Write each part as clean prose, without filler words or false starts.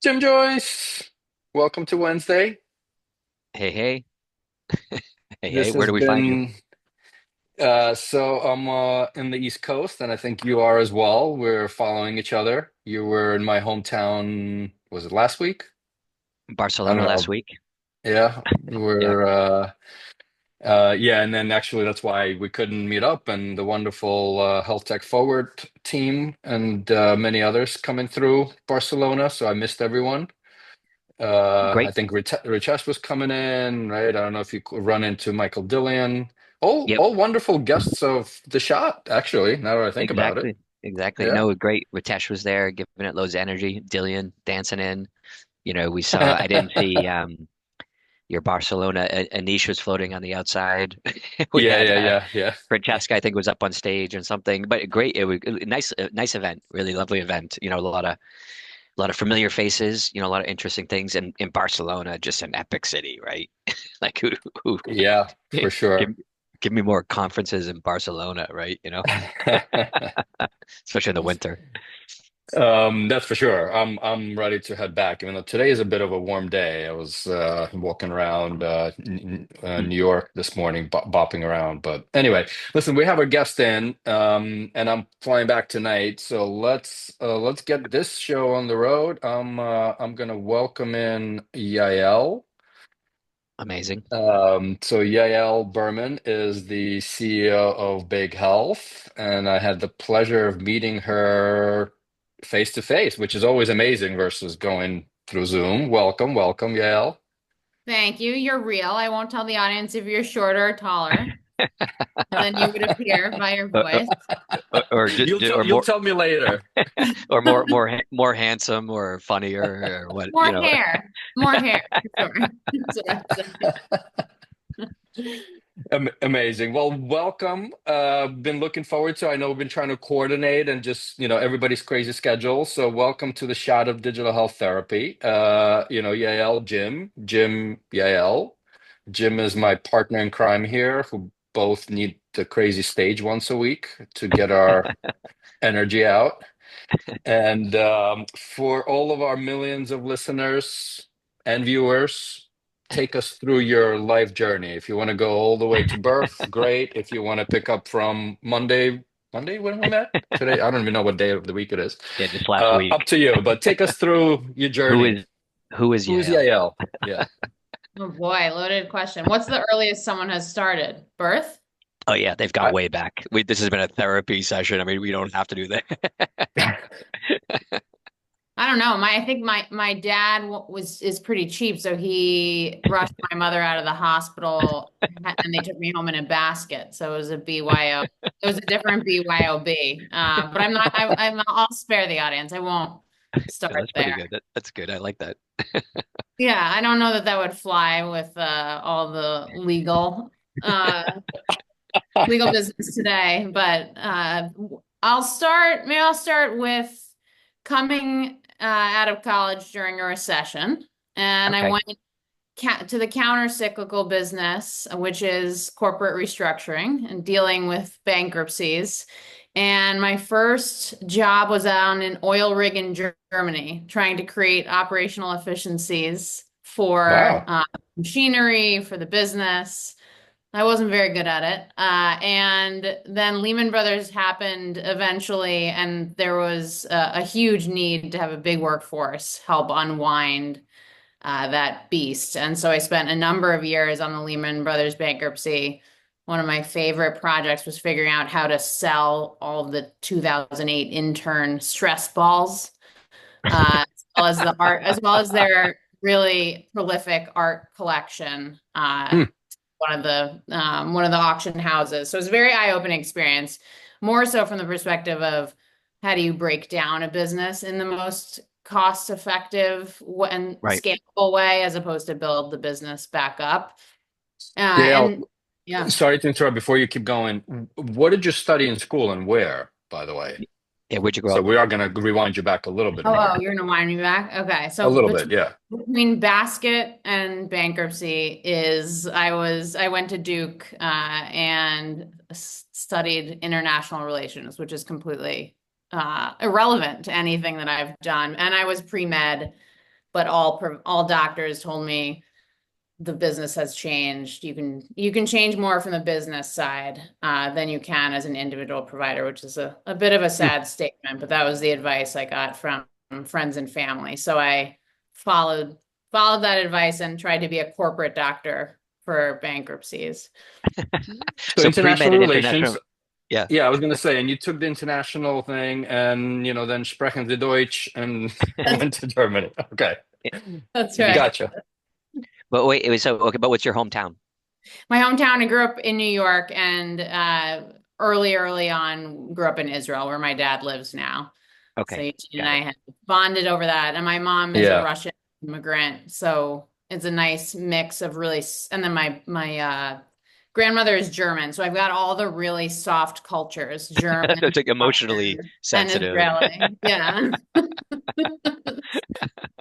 Jim Joyce, welcome to Wednesday. Hey, hey, hey, hey, This where has do we find you? been so I'm in the East Coast, and I think you are as well. We're following each other. You were in my hometown, was it last week? I don't Barcelona last know. week. Yeah, Yeah, yeah, and then actually that's why we couldn't meet up, and the wonderful Health Tech Forward team and many others coming through Barcelona. So I missed everyone. I great. think Ritesh was coming in, right? I don't know if you could run into Michael Dillian. All Yep, all wonderful guests of the shot, actually, now that I think about it. exactly, exactly. Yeah. No, great. Ritesh was there, giving it loads of energy. Dillian dancing in. We saw. I didn't see your Barcelona. Anish was floating on the outside. We Yeah, had yeah, yeah, yeah. Francesca, I think, was up on stage and something. But great. It was a nice event. Really lovely event. A lot of familiar faces. A lot of interesting things. And in Barcelona, just an epic city, right? Like who Yeah, for give sure. give me more conferences in Barcelona, right? Especially in the winter. That's for sure. I'm ready to head back. Even though today is a bit of a warm day. I was walking around Hmm. New York this morning, bopping around. But anyway, listen, we have a guest in, and I'm flying back tonight. So let's get this show on the road. I'm gonna welcome in Yael. Amazing. So Yael Berman is the CEO of BigHealth, and I had the pleasure of meeting her face to face, which is always amazing versus going through Zoom. Welcome, welcome, Yael. Thank you. You're real. I won't tell the audience if you're shorter or taller, and then you would appear by your Uh, uh, voice. or just or You'll more tell me later. or more handsome or funnier or what, More hair. More hair, for sure. That's what I'd say. Amazing. Well, welcome. Been looking forward to. I know we've been trying to coordinate and just, everybody's crazy schedule. So welcome to the shot of digital health therapy. Yael, Jim, Yael. Jim is my partner in crime here, who both need the crazy stage once a week to get our energy out. And for all of our millions of listeners and viewers, take us through your life journey. If you want to go all the way to birth, great. If you want to pick up from Monday when we met? Today, I don't even know what day of the week it is. yeah, just last Up week. to you, but take us through your Who journey. is who is Who's Yael? Yael? Yeah. Oh boy, loaded question. What's the earliest someone has started? Birth? Oh yeah, they've gone way back. This has been a therapy session. I mean, we don't have to do that. I don't know. I think my dad is pretty cheap, so he rushed my mother out of the hospital, and they took me home in a basket. So it was a BYO. It was a different BYOB. But I'm not. I'll spare the audience. I won't start That's pretty there. good. That's good. I like that. Yeah, I don't know that that would fly with all the legal business today. But I'll start. Maybe I'll start with coming out of college during a recession, and I Okay. went to the counter cyclical business, which is corporate restructuring and dealing with bankruptcies. And my first job was on an oil rig in Germany, trying to create operational efficiencies for Wow. machinery, for the business. I wasn't very good at it. And then Lehman Brothers happened eventually, and there was a huge need to have a big workforce help unwind that beast. And so I spent a number of years on the Lehman Brothers bankruptcy. One of my favorite projects was figuring out how to sell all of the 2008 intern stress balls, as well as the art, as well as their really prolific art collection. Hmm. One of the auction houses. So it's a very eye-opening experience, more so from the perspective of how do you break down a business in the most cost-effective and Right. scalable way, as opposed to build the business back up. Yael, And yeah. sorry to interrupt before you keep going. What did you study in school and where, by the way? Yeah, where'd you grow So up? we are going to rewind you back a little bit Oh, more. you're gonna wind me back? Okay. A So little bit, yeah. between basket and bankruptcy is I went to Duke and studied international relations, which is completely irrelevant to anything that I've done. And I was pre-med. but all doctors told me the business has changed. You can change more from the business side than you can as an individual provider, which is a bit of a Hmm. sad statement, but that was the advice I got from friends and family. So I followed that advice and tried to be a corporate doctor for bankruptcies. So So international pre-med and relations. international. Yeah. Yeah, I was gonna say, and you took the international thing, and then sprechen Sie Deutsch, and That's, went to Germany. Okay, that's right. gotcha. But wait, it was so okay. But what's your hometown? My hometown, I grew up in New York and early on grew up in Israel where my dad lives now. So Okay, Eugene and got I it. had bonded over that. And my mom is a Yeah. Russian immigrant. So it's a nice mix of really, and then my grandmother is German. So I've got all the really soft cultures, German, It's like emotionally Russian, and sensitive. Israeli. Yeah.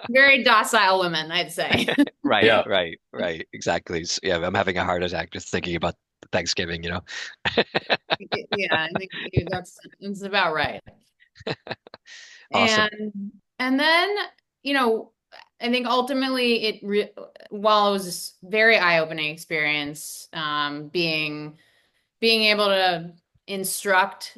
Very docile women, I'd say. Right, Yeah. right, right. Exactly. Yeah, I'm having a heart attack just thinking about Thanksgiving, you know. Yeah, I think that's about right. Awesome. And then, you know, I think ultimately while it was a very eye-opening experience, being able to instruct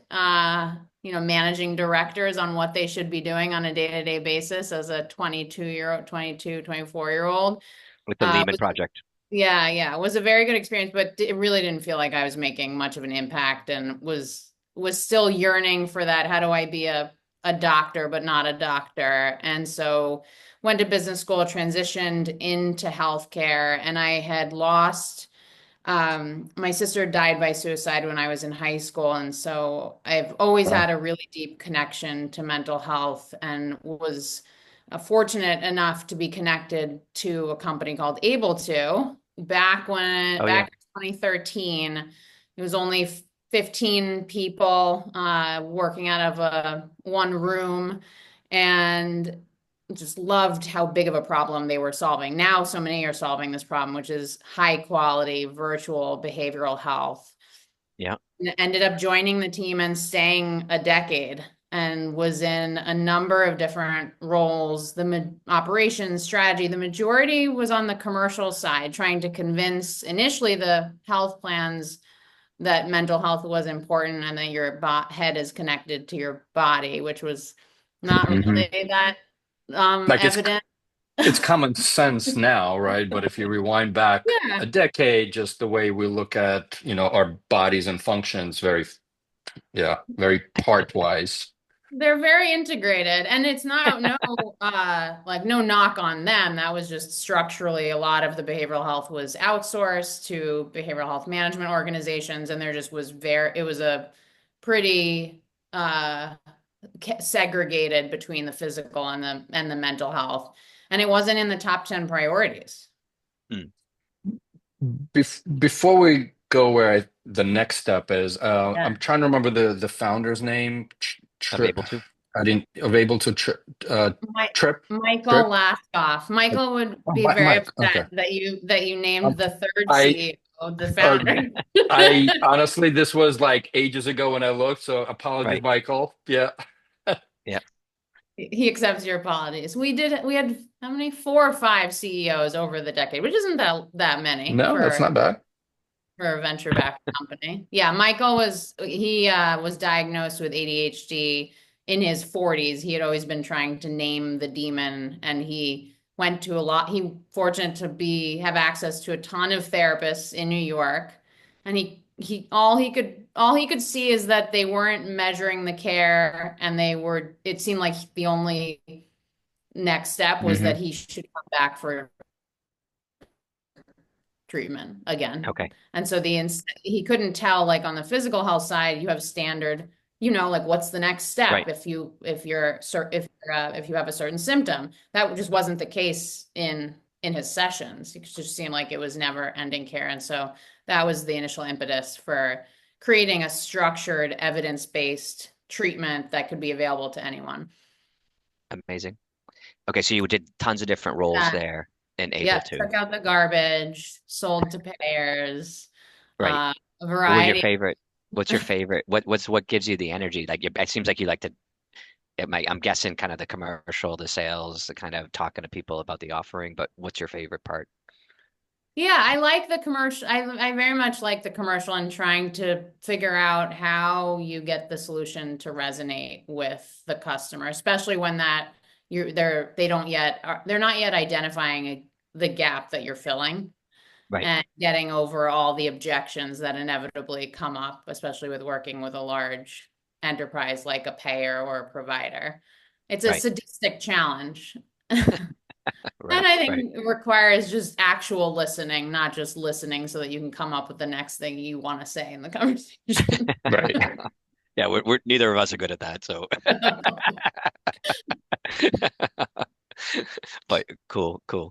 managing directors on what they should be doing on a day-to-day basis as a 24-year-old With the Lehman was Project. yeah, it was a very good experience, but it really didn't feel like I was making much of an impact and was still yearning for that. How do I be a doctor but not a doctor? And so went to business school, transitioned into healthcare, and I had lost my sister died by suicide when I was in high school, and so I've always Wow. had a really deep connection to mental health and was fortunate enough to be connected to a company called AbleTo Oh yeah. back in 2013. It was only 15 people working out of one room, and just loved how big of a problem they were solving. Now, so many are solving this problem, which is high quality virtual behavioral health. Yeah. And ended up joining the team and staying a decade and was in a number of different roles, the operations strategy. The majority was on the commercial side, trying to convince initially the health plans that mental health was important and that your head is connected to your body, which was not Hmm. really that Like evident. it's common sense now, right? But if you rewind back Yeah, a decade, just the way we look at, our bodies and functions, very part wise. they're very integrated, and it's not no knock on them. That was just structurally a lot of the behavioral health was outsourced to behavioral health management organizations, and there just was it was a pretty segregated between the physical and the mental health, and it wasn't in the top 10 priorities. Mm. Before we go where the next step is, Yeah. I'm trying to remember the founder's name. I'm able to. I didn't able to Mi- trip Michael trip. Laskoff. Michael would Oh, be very Mike. Okay. upset that you Um, named the third I CEO the uh, founder. I honestly, this was like ages ago when I looked, so apologies, Right. Michael. Yeah. Yeah. He accepts your apologies. We had how many? 4 or 5 CEOs over the decade, which isn't that many No, that's not bad. for a venture-backed company. Yeah, Michael was diagnosed with ADHD in his 40s. He had always been trying to name the demon, and he went to a lot. He fortunate to be have access to a ton of therapists in New York, and he all he could see is that they weren't measuring the care, and it seemed like the only next step was Hmm. that he should come back for treatment again. Okay. And so he couldn't tell, like on the physical health side, you have standard, like what's the next step Right. if you have a certain symptom. That just wasn't the case in his sessions. It just seemed like it was never ending care. And so that was the initial impetus for creating a structured evidence-based treatment that could be available to anyone. Amazing. Okay, so you did tons of different roles Uh, there and able yeah, to. took out the garbage, sold to payers, Right. a What was your variety. favorite? What's your favorite? What gives you the energy? Like it seems like you like to I'm guessing kind of the commercial, the sales, the kind of talking to people about the offering, but what's your favorite part? Yeah, I like the commercial. I very much like the commercial and trying to figure out how you get the solution to resonate with the customer, especially when that they don't yet they're not yet identifying the gap that you're filling Right, and getting over all the objections that inevitably come up, especially with working with a large enterprise like a payer or a provider. It's a right, sadistic challenge. And right, I right. think it requires just actual listening, not just listening so that you can come up with the next thing you want to say in the conversation. Right. Yeah, we're neither of us are good at that, so but cool, cool.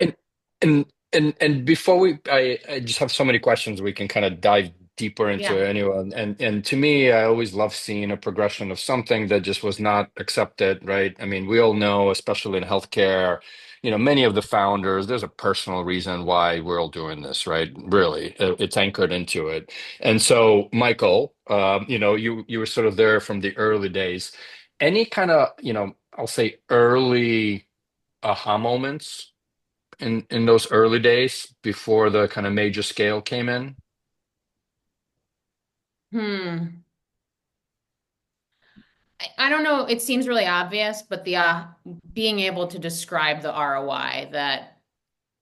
And and before I just have so many questions we can kind of dive deeper into Yeah. anyone. And to me, I always love seeing a progression of something that just was not accepted, right? I mean, we all know, especially in healthcare, many of the founders, there's a personal reason why we're all doing this, right? Really, it's anchored into it. And so, Michael, you were sort of there from the early days. Any kind of, I'll say early aha moments in those early days before the kind of major scale came in? Hmm. I don't know. It seems really obvious, but the being able to describe the ROI that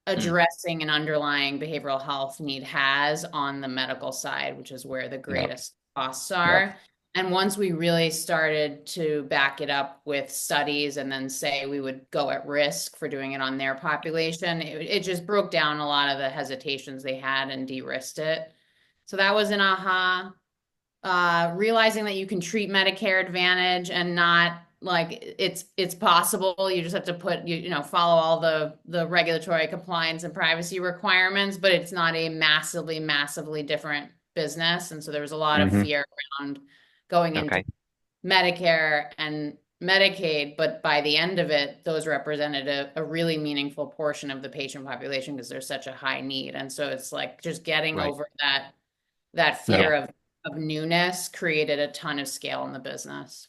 Mm, addressing an underlying behavioral health need has on the medical side, which is where the Yeah, greatest costs yeah. are. And once we really started to back it up with studies and then say we would go at risk for doing it on their population, it just broke down a lot of the hesitations they had and de-risked it. So that was an aha. Realizing that you can treat Medicare Advantage and not like it's possible. You just have to put follow all the regulatory compliance and privacy requirements, but it's not a massively different business. And so there was a lot of Hmm. fear around going into okay, Medicare and Medicaid, but by the end of it, those represented a really meaningful portion of the patient population because there's such a high need. And so it's like just getting right. over that Yeah. fear of newness created a ton of scale in the business.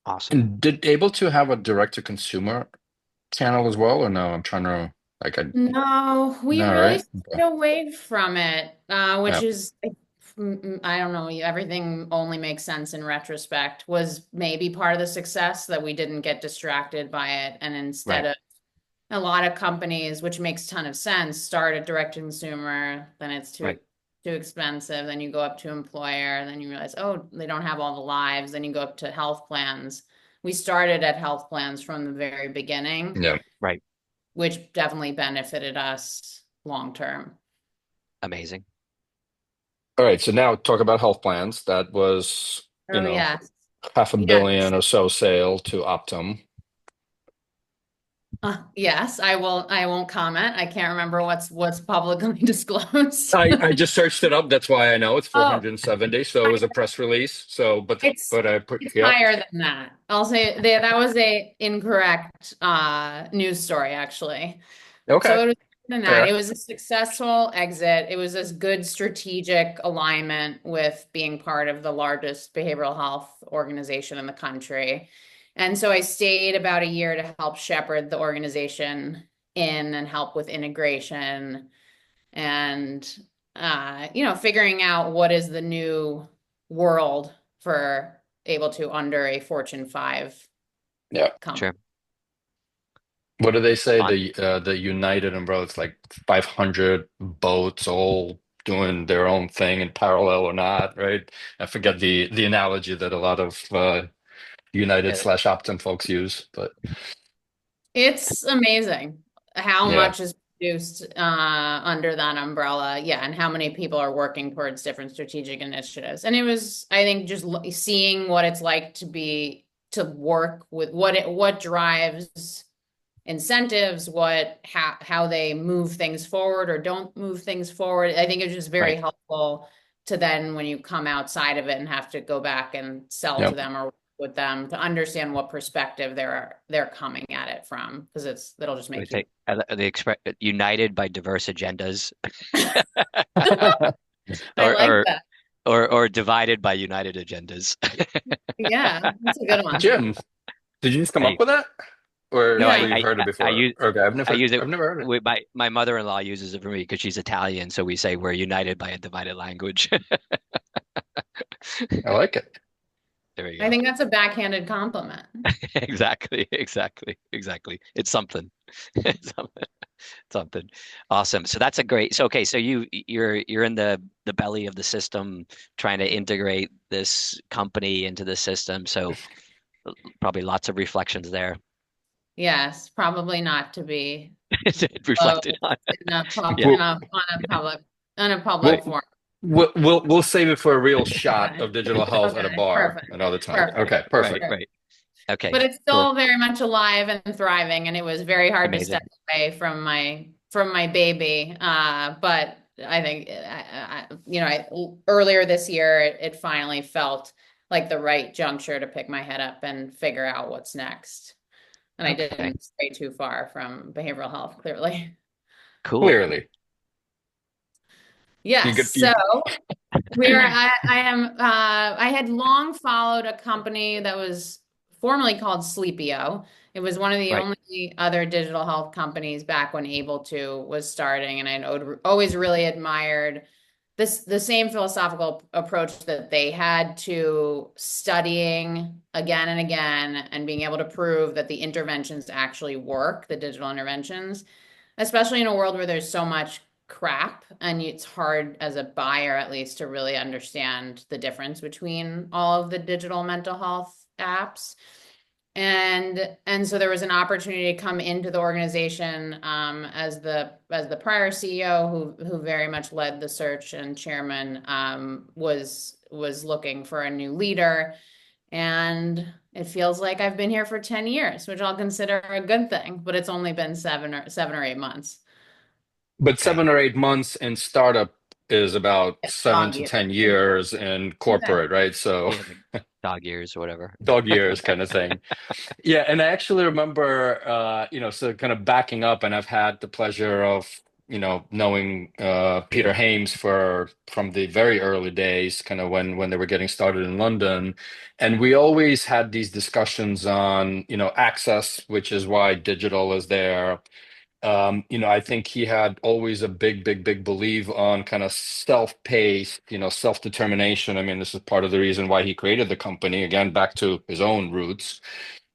Awesome. And did able to have a direct to consumer channel as well, or no? I'm trying to like I No, we no, really right? stayed Okay. away from it, which Yeah. is, I don't know, everything only makes sense in retrospect, was maybe part of the success that we didn't get distracted by it. And instead Right, of a lot of companies, which makes a ton of sense, start at direct to consumer, then it's right. too expensive, then you go up to employer, then you realize, oh, they don't have all the lives, then you go up to health plans. We started at health plans from the very beginning, Yeah. Right. which definitely benefited us long term. Amazing. All right. So now talk about health plans. That was, Oh yes. half a Yes. billion or so sale to Optum. Yes, I won't comment. I can't remember what's publicly disclosed. I just searched it up. That's why I know it's Oh, 470. So it was a press release. So, it's but I put, it's yep. higher than that. I'll say that was a incorrect news story actually. Okay. So it was more than that. Fair. It was a successful exit. It was this good strategic alignment with being part of the largest behavioral health organization in the country. And so I stayed about a year to help shepherd the organization in and help with integration and figuring out what is the new world for AbleTo under a Fortune 5 Yeah. company. Sure. What do they say? Fun. The United umbrella, it's like 500 boats all doing their own thing in parallel or not, right? I forget the analogy that a lot of United Yeah. slash Optum folks use, but It's amazing how yeah, much is produced under that umbrella. Yeah, and how many people are working towards different strategic initiatives. And it was, I think, just seeing what it's like to work with what drives incentives, how they move things forward or don't move things forward. I think it's just very Right. helpful to then when you come outside of it and have to go back and sell to yeah. them or with them to understand what perspective they're coming at it from because it'll just They make you take they express united by diverse agendas, I or like or that. or divided by united agendas. Yeah, that's a good one. Jim, Did you just come up Hey, with that, or no, Yeah. you've heard it I before? use Okay, I use it. I've never heard it. My mother-in-law uses it for me because she's Italian, so we say we're united by a divided language. I like it. There we I go. think that's a backhanded compliment. Exactly. It's something. It's something. Something. Awesome. So that's a great. So okay, so you're in the belly of the system trying to integrate this company into the system. So probably lots of reflections there. Yes, probably not to be It disclosed reflected on. Yeah. We'll, on a public we'll forum. we'll save it for a real shot Okay. of digital health at a Okay. bar Perfect. another time. Perfect. Okay, Right, perfect. Good. right. Okay, But it's cool. still very much alive and thriving, and it was very hard to step Amazing. away from my baby. But I think earlier this year it finally felt like the right juncture to pick my head up and figure out what's next. And I Okay, didn't stray too far from behavioral health, clearly. cool. Clearly, you Yes. could So I had long followed a company that was formerly called Sleepio. It was one of the Right. only other digital health companies back when AbleTo was starting, and I'd always really admired the same philosophical approach that they had to studying again and again and being able to prove that the interventions actually work, the digital interventions, especially in a world where there's so much crap and it's hard as a buyer at least to really understand the difference between all of the digital mental health apps. And so there was an opportunity to come into the organization as the prior CEO who very much led the search and chairman was looking for a new leader. And it feels like I've been here for 10 years, which I'll consider a good thing, but it's only been 7 or 8 months. but Okay. 7 or 8 months in startup is about It's 7 dog to years. 10 years in corporate, Exactly. right? So Yeah, like dog years or whatever. dog years kind of thing. Yeah, and I actually remember, so kind of backing up, and I've had the pleasure of, knowing Peter Hames from the very early days, kind of when they were getting started in London, and we always had these discussions on, access, which is why digital is there. I think he had always a big belief on kind of self-paced, self-determination. I mean, this is part of the reason why he created the company, again, back to his own roots.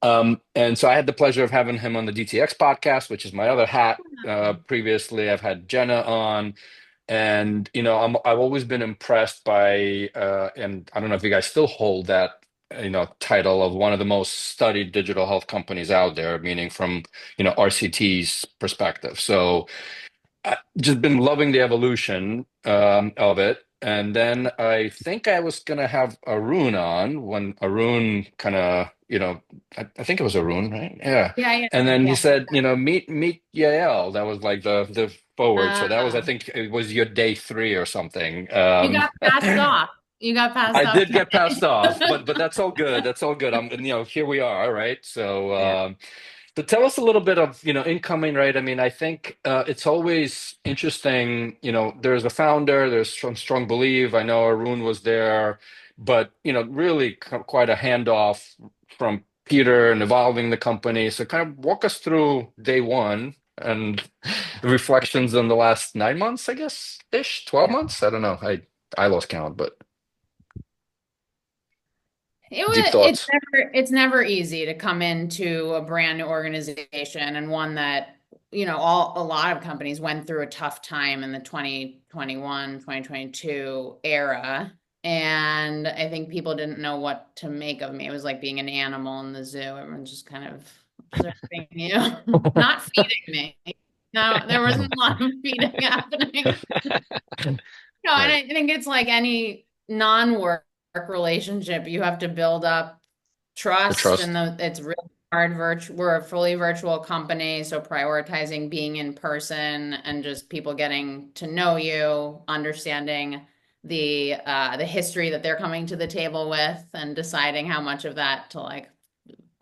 And so I had the pleasure of having him on the DTX podcast, which is my other hat. Previously, I've had Jenna on, and I've always been impressed by, and I don't know if you guys still hold that, title of one of the most studied digital health companies out there, meaning from, RCT's perspective. So I just been loving the evolution of it. And then I think I was gonna have Arun on when Arun kind of, I think it was Arun, right? Yeah. Yeah, yeah, And then he yeah. said, meet Yael. That was like the forward. So that was, I Uh, think it was your day three or something. you got passed off. You got passed I off did get today. passed off, but that's all good. That's all good. Here we are, right? So Yeah. so tell us a little bit of, incoming, right? I mean, I think it's always interesting, there's a founder, there's strong belief. I know Arun was there, but, really quite a handoff from Peter and evolving the company. So kind of walk us through day one and reflections on the last 9 months, I guess, ish, 12 Yeah. months. I don't know. I lost count, but It deep was, thoughts. it's never easy to come into a brand new organization and one that, a lot of companies went through a tough time in the 2021, 2022 era. And I think people didn't know what to make of me. It was like being an animal in the zoo. Everyone's just kind of observing you, not feeding me. No, there wasn't a lot of feeding happening. No, and Right. I think it's like any non-work relationship, you have to build up The trust, and trust. it's really hard. We're a fully virtual company, so prioritizing being in person and just people getting to know you, understanding the history that they're coming to the table with, and deciding how much of that to like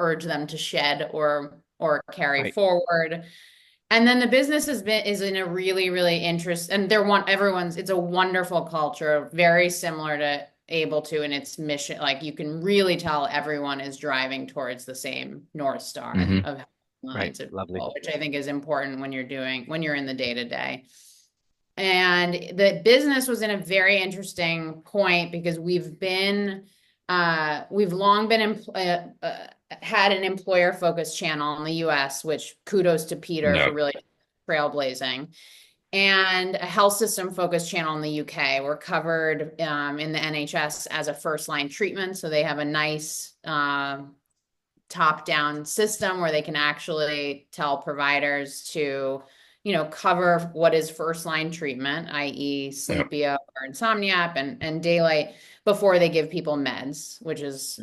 urge them to shed or carry Right. forward. And then the business is in a really, really interest, and it's a wonderful culture, very similar to AbleTo and its mission, like you can really tell everyone is driving towards the same North Star Hmm. of Right. lives of Lovely. people, which I think is important when you're in the day to day. And the business was in a very interesting point because we've long been had an employer focused channel in the US, which kudos to Peter for No. really trailblazing, and a health system focused channel in the UK. We're covered in the NHS as a first line treatment. So they have a nice top down system where they can actually tell providers to, cover what is first line treatment, i.e. Yeah. Sleepio or insomnia and daylight before they give people meds, which is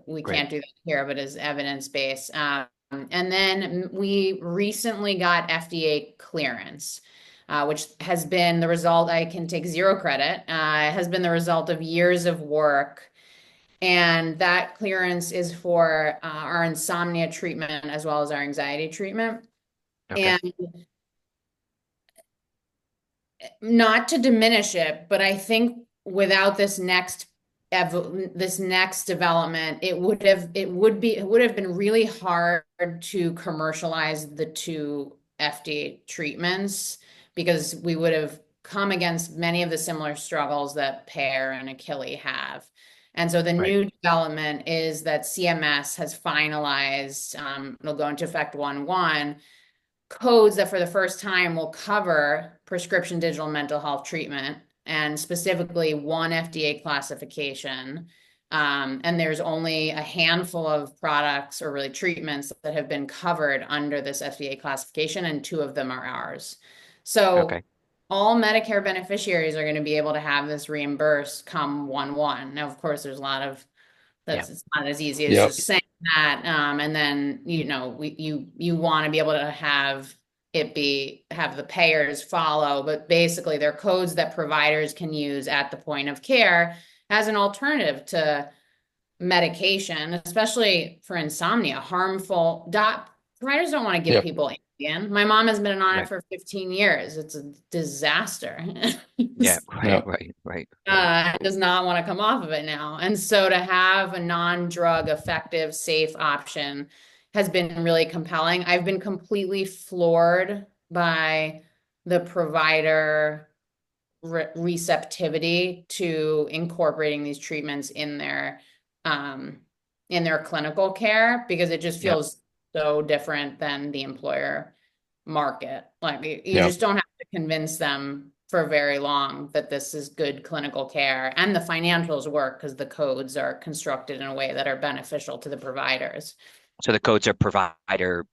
we Great. can't do that here, but is evidence based. And then we recently got FDA clearance, which has been the result, I can take zero credit, has been the result of years of work. And that clearance is for our insomnia treatment as well as our anxiety treatment. Okay. And not to diminish it, but I think without this next development, it would have been really hard to commercialize the two FDA treatments because we would have come against many of the similar struggles that Pear and Achille have. And so the Right. new development is that CMS has finalized, it'll go into effect 1/1, codes that for the first time will cover prescription digital mental health treatment and specifically one FDA classification. And there's only a handful of products or really treatments that have been covered under this FDA classification, and two of them are ours. So Okay. all Medicare beneficiaries are going to be able to have this reimbursed come 1/1. Now, of course, there's a lot of Yeah. it's not as easy as Yep. just saying that. And then, you want to be able to have the payers follow, but basically they're codes that providers can use at the point of care as an alternative to medication, especially for insomnia, providers don't want to give Yep. people Ambien. My mom has been on it Right. for 15 years. It's a disaster. Yeah. Right. Yep. Right. Does not want to come off of it now. And so to have a non-drug effective, safe option has been really compelling. I've been completely floored by the provider receptivity to incorporating these treatments in their clinical care because it just Yep. feels so different than the employer market. Like you Yep. just don't have to convince them for very long that this is good clinical care, and the financials work because the codes are constructed in a way that are beneficial to the providers. So the codes are provider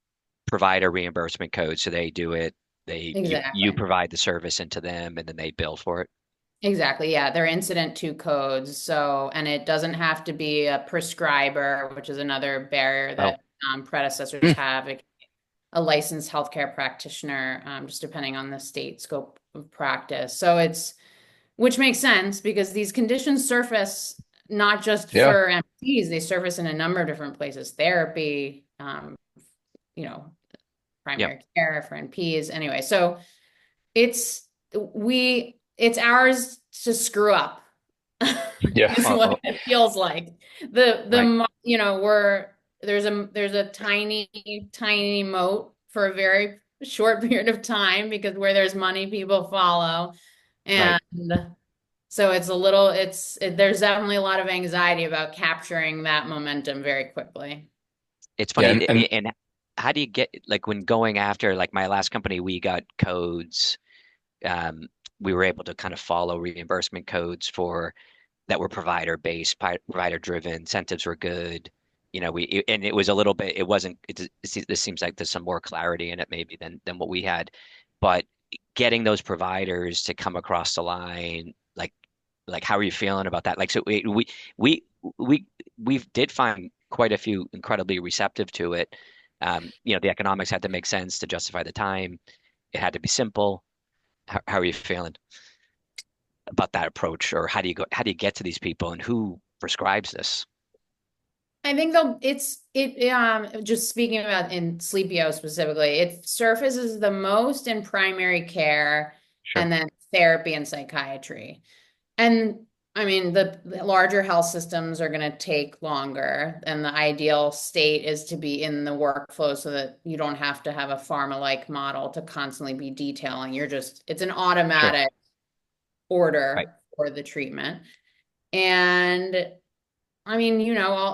reimbursement codes. So they do it. You Exactly. provide the service into them, and then they bill for it. Exactly. Yeah. They're incident to codes. So, and it doesn't have to be a prescriber, which is another barrier Oh, that predecessors have. It a licensed healthcare practitioner, just depending on the state scope of practice. So which makes sense because these conditions surface not just Yeah. for MPs, they surface in a number of different places, therapy, you know, yep. primary care for NPs. Anyway, so it's ours to screw up Yeah. is Oh, what oh, it feels like. right. There's a tiny moat for a very short period of time because where there's money, people follow. Right. And so there's definitely a lot of anxiety about capturing that momentum very quickly. It's Yeah. funny. And And how do you get like when going after like my last company, we got codes. Um, we were able to kind of follow reimbursement codes for that were provider based, provider driven. Incentives were good. And it was a little bit. It wasn't. This seems like there's some more clarity in it maybe than what we had, but getting those providers to come across the line, like how are you feeling about that? Like so we we we did find quite a few incredibly receptive to it. The economics had to make sense to justify the time. It had to be simple. How are you feeling about that approach, or how do you get to these people, and who prescribes this? I think just speaking about in Sleepio specifically, it surfaces the most in primary care Sure. and then therapy and psychiatry. And I mean, the larger health systems are going to take longer, and the ideal state is to be in the workflow so that you don't have to have a pharma-like model to constantly be detailing. It's an Sure. automatic Right. order for the treatment. And I mean,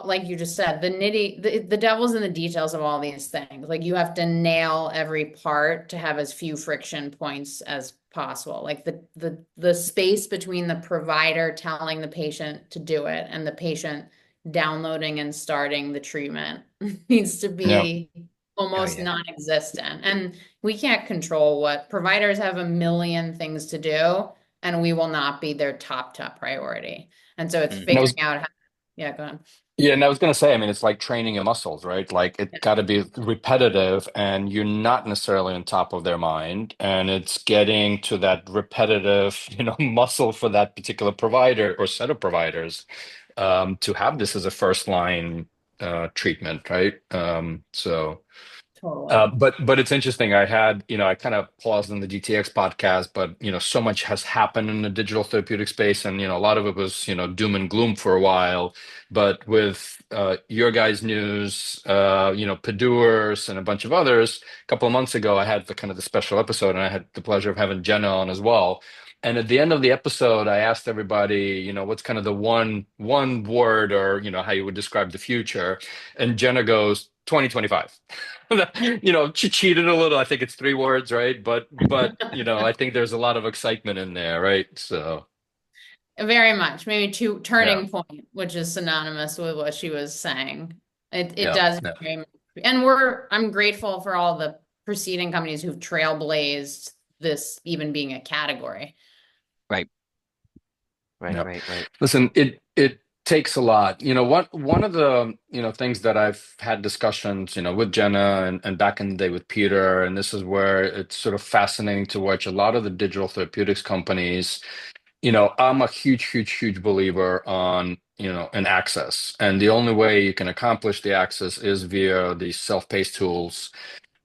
like you just said, the devil's in the details of all these things. Like you have to nail every part to have as few friction points as possible. Like the space between the provider telling the patient to do it and the patient downloading and starting the treatment needs to Yeah. be Oh almost yeah. non-existent. And we can't control what providers have a million things to do, and we will not be their top priority. And so it's And I figuring was out how, yeah, go ahead. Yeah, and I was gonna say, I mean, it's like training your muscles, right? Like it got to be repetitive, and you're not necessarily on top of their mind, and it's getting to that repetitive, muscle for that particular provider or set of providers, to have this as a first line treatment, right? So. Totally. But it's interesting. I kind of paused in the GTX podcast, but so much has happened in the digital therapeutic space, and a lot of it was doom and gloom for a while. But with your guys' news, Padour's and a bunch of others, a couple of months ago, I had the kind of the special episode, and I had the pleasure of having Jenna on as well. And at the end of the episode, I asked everybody, what's kind of the one word or how you would describe the future, and Jenna goes 2025. She cheated a little. I think it's 3 words, right? But I think there's a lot of excitement in there, right? So, Very much. Maybe two yeah, turning point, which is synonymous with what she was saying. It yeah, does yeah, very much. And I'm grateful for all the preceding companies who've trailblazed this even being a category. Right. Right. yeah. Right. Right. Listen, it takes a lot. One of the things that I've had discussions, with Jenna and back in the day with Peter, and this is where it's sort of fascinating to watch a lot of the digital therapeutics companies. I'm a huge, huge, huge believer on, an access. And the only way you can accomplish the access is via these self-paced tools.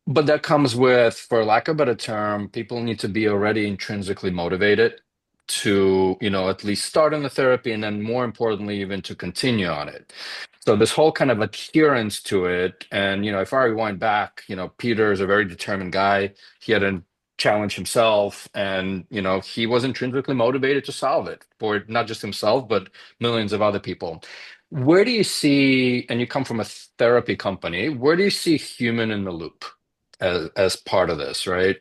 But that comes with, for lack of a better term, people need to be already intrinsically motivated to, at least start on the therapy and then more importantly, even to continue on it. So this whole kind of adherence to it, and if I rewind back, Peter is a very determined guy. He had a challenge himself, and he was intrinsically motivated to solve it for not just himself, but millions of other people. Where do you see, and you come from a therapy company, where do you see human in the loop as part of this, right?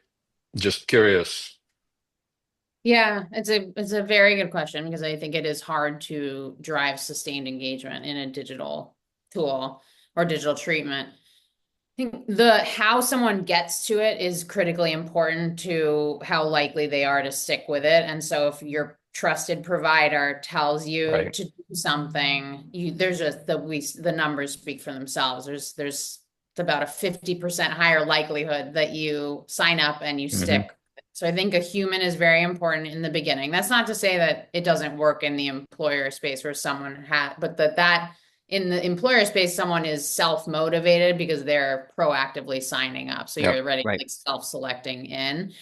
Just curious. Yeah, it's a very good question because I think it is hard to drive sustained engagement in a digital tool or digital treatment. Think the how someone gets to it is critically important to how likely they are to stick with it. And so if your trusted provider tells you Right. to do something, there's just the numbers speak for themselves. There's about a 50% higher likelihood that you sign up and you Hmm. stick. So I think a human is very important in the beginning. That's not to say that it doesn't work in the employer space where someone had, but that in the employer space, someone is self-motivated because they're proactively signing up. So you're Yep. already Right. like self-selecting in.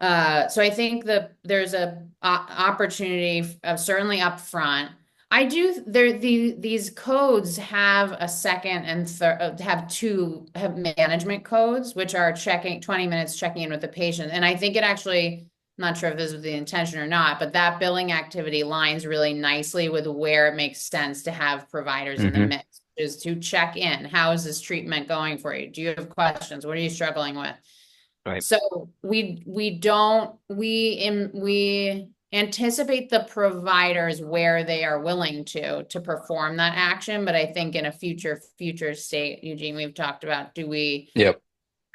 So I think that there's a opportunity certainly up front. I do these codes have a second and third have management codes, which are checking 20 minutes checking in with the patient. And I think it actually, I'm not sure if this was the intention or not, but that billing activity lines really nicely with where it makes sense to have providers in the Hmm. mix, is to check in. How is this treatment going for you? Do you have questions? What are you struggling with? Right. So we anticipate the providers where they are willing to perform that action. But I think in a future state, Eugene, we've talked about, do we Yep.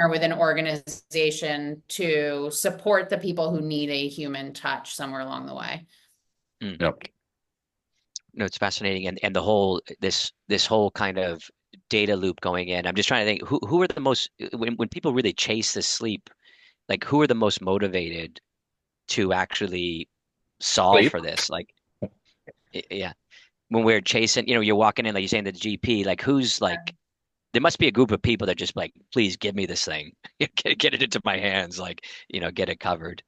are with an organization to support the people who need a human touch somewhere along the way? Mm. Yep. No, it's fascinating, and the whole this whole kind of data loop going in. I'm just trying to think who are the most when people really chase this sleep, like who are the most motivated to actually solve Sleep. for this? Like, yeah, when we're chasing, you're walking in, like you're saying, the GP, like who's like, there must be a group of people that just like, please give me this thing, get it into my hands, like, get it covered.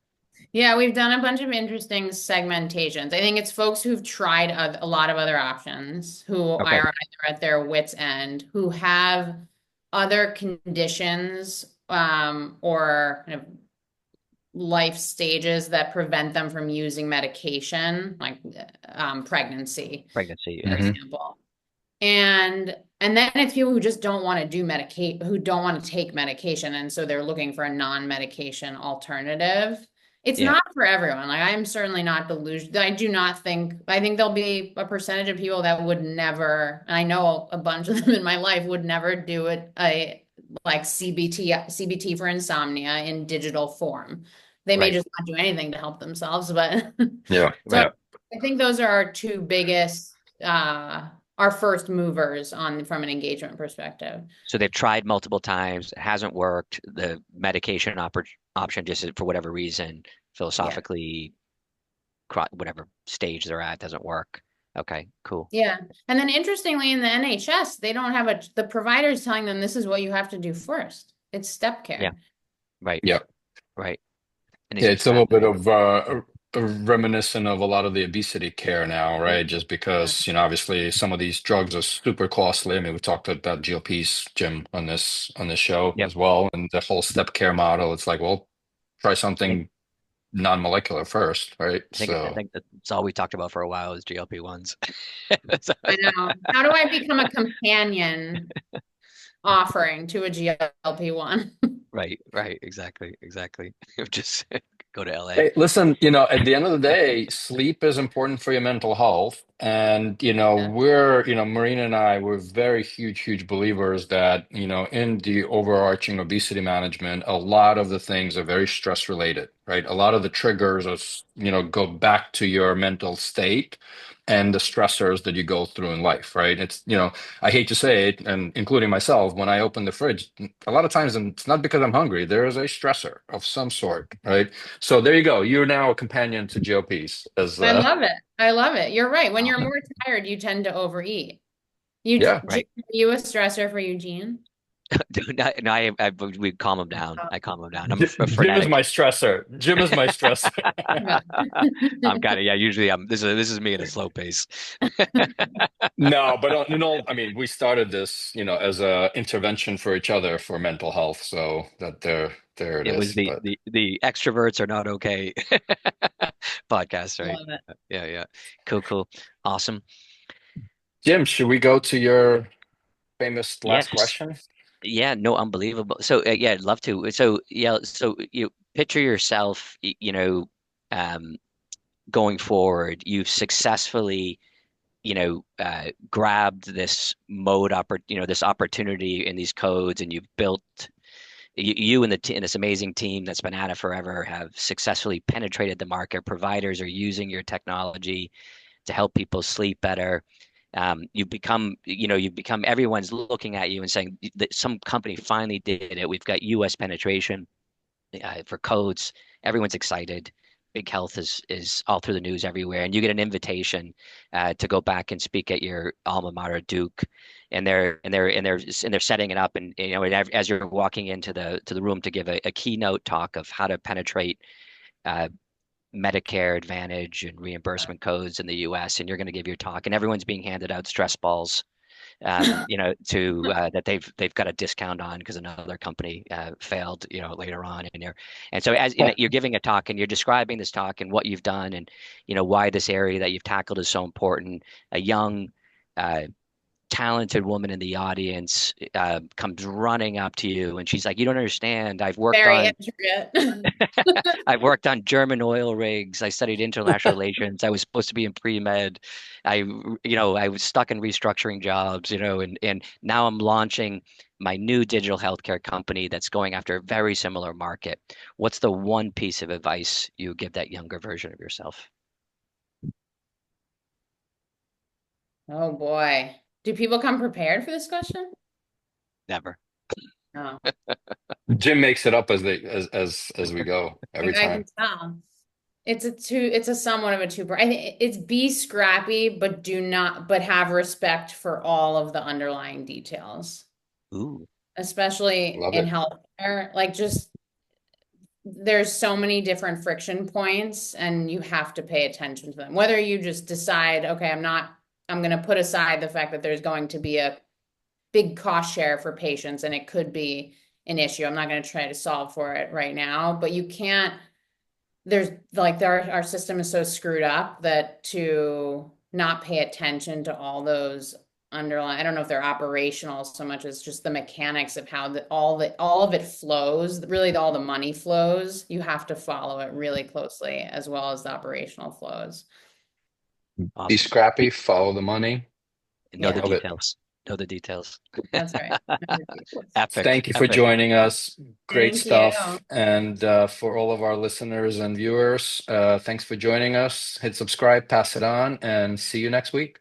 Yeah, we've done a bunch of interesting segmentations. I think it's folks who've tried a lot of other options, who are Okay. either at their wits' end, who have other conditions, or kind of life stages that prevent them from using medication, like pregnancy, Pregnancy. for Yeah. Hmm. example. And then it's people who just don't want to who don't want to take medication, and so they're looking for a non-medication alternative. It's Yeah. not for everyone. Like I'm certainly not delusional. I think there'll be a percentage of people that would never, and I know a bunch of them in my life would never do it, like CBT for insomnia in digital form. They may Right. just not do anything to help themselves, but Yeah, so Right. yeah. I think those are our two biggest, our first movers on from an engagement perspective. So they've tried multiple times, it hasn't worked. The medication option just for whatever reason, Yeah. philosophically, whatever stage they're at, doesn't work. Okay, cool. Yeah. And then interestingly, in the NHS, they don't have the providers telling them this is what you have to do first. It's step Yeah. care. Right. Yeah. Right. And as Yeah, you it's a little said, bit of reminiscent of a lot of the obesity care now, right? Just Yeah. because, obviously some of these drugs are super costly. I mean, we talked about GLPs, Jim, on this show yep. as well, and the whole step care model. It's like, well, try I think something non-molecular first, right? I So, think that's all we talked about for a while is GLP-1s. I know. How do I become a companion offering to a GLP-1? Right, right, exactly, exactly. Just go to LA. hey, listen, at the end of the day, sleep is important for your mental health. And, Yeah. Marina and I, we're very huge, huge believers that, in the overarching obesity management, a lot of the things are very stress related, right? A lot of the triggers are, go back to your mental state and the stressors that you go through in life, right? It's, I hate to say it, and including myself, when I open the fridge, a lot of times, and it's not because I'm hungry, there is a stressor of some sort, right? So there you go. You're now a companion to GOPs as I love it. I love it. You're right. When you're Awesome. more tired, you tend to overeat. yeah. Are Right. you a stressor for Eugene? No, we calm him down. I calm him down. I'm a Jim is my frenetic. stressor. Jim is my stressor. Yeah. I'm kind of, yeah, usually this is me at a slow pace. No, but I mean, we started this, as a intervention for each other for mental health. So that there it It was is. the But the the extroverts are not okay podcast, right? Love it. Yeah, yeah. Cool, cool. Awesome. Jim, should we go to your famous last Yes. question? Yeah, no, unbelievable. So yeah, I'd love to. So yeah, so you picture yourself, going forward. You've successfully, grabbed this this opportunity in these codes, and you've built you and and this amazing team that's been at it forever have successfully penetrated the market. Providers are using your technology to help people sleep better. You've become everyone's looking at you and saying that some company finally did it. We've got US penetration for codes. Everyone's excited. BigHealth is all through the news everywhere, and you get an invitation to go back and speak at your alma mater, Duke, and they're setting it up, and as you're walking into the room to give a keynote talk of how to penetrate uh, Medicare Advantage and reimbursement codes in the U.S., and you're going to give your talk, and everyone's being handed out stress balls, to that they've got a discount on because another company failed, later on in there. And so as you're giving a talk and you're describing this talk and what you've done and why this area that you've tackled is so important. A young uh, talented woman in the audience comes running up to you and she's like, "You don't understand. Very intricate. I've worked on German oil rigs. I studied international relations. I was supposed to be in pre-med. I was stuck in restructuring jobs, and now I'm launching my new digital healthcare company that's going after a very similar market. What's the one piece of advice you would give that younger version of yourself?" Oh boy. Do people come prepared for this question? Never. No. Jim makes it up as we go every I can time. tell. It's a somewhat of a two-part. I think it's be scrappy, but but have respect for all of the underlying details, Ooh. especially Love in it. healthcare. Like just there's so many different friction points and you have to pay attention to them. Whether you just decide, okay, I'm going to put aside the fact that there's going to be a big cost share for patients and it could be an issue. I'm not going to try to solve for it right now, but you can't, there's like our system is so screwed up that to not pay attention to all those underlying, I don't know if they're operational so much as just the mechanics of how all of it flows, really all the money flows. You have to follow it really closely as well as the operational flows. Be Awesome. scrappy, follow the money. Know the Yeah, Love it. details. Know the details. that's right. Epic, Thank you for epic. joining us. Great Thank you. stuff. And for all of our listeners and viewers, thanks for joining us. Hit subscribe, pass it on, and see you next week.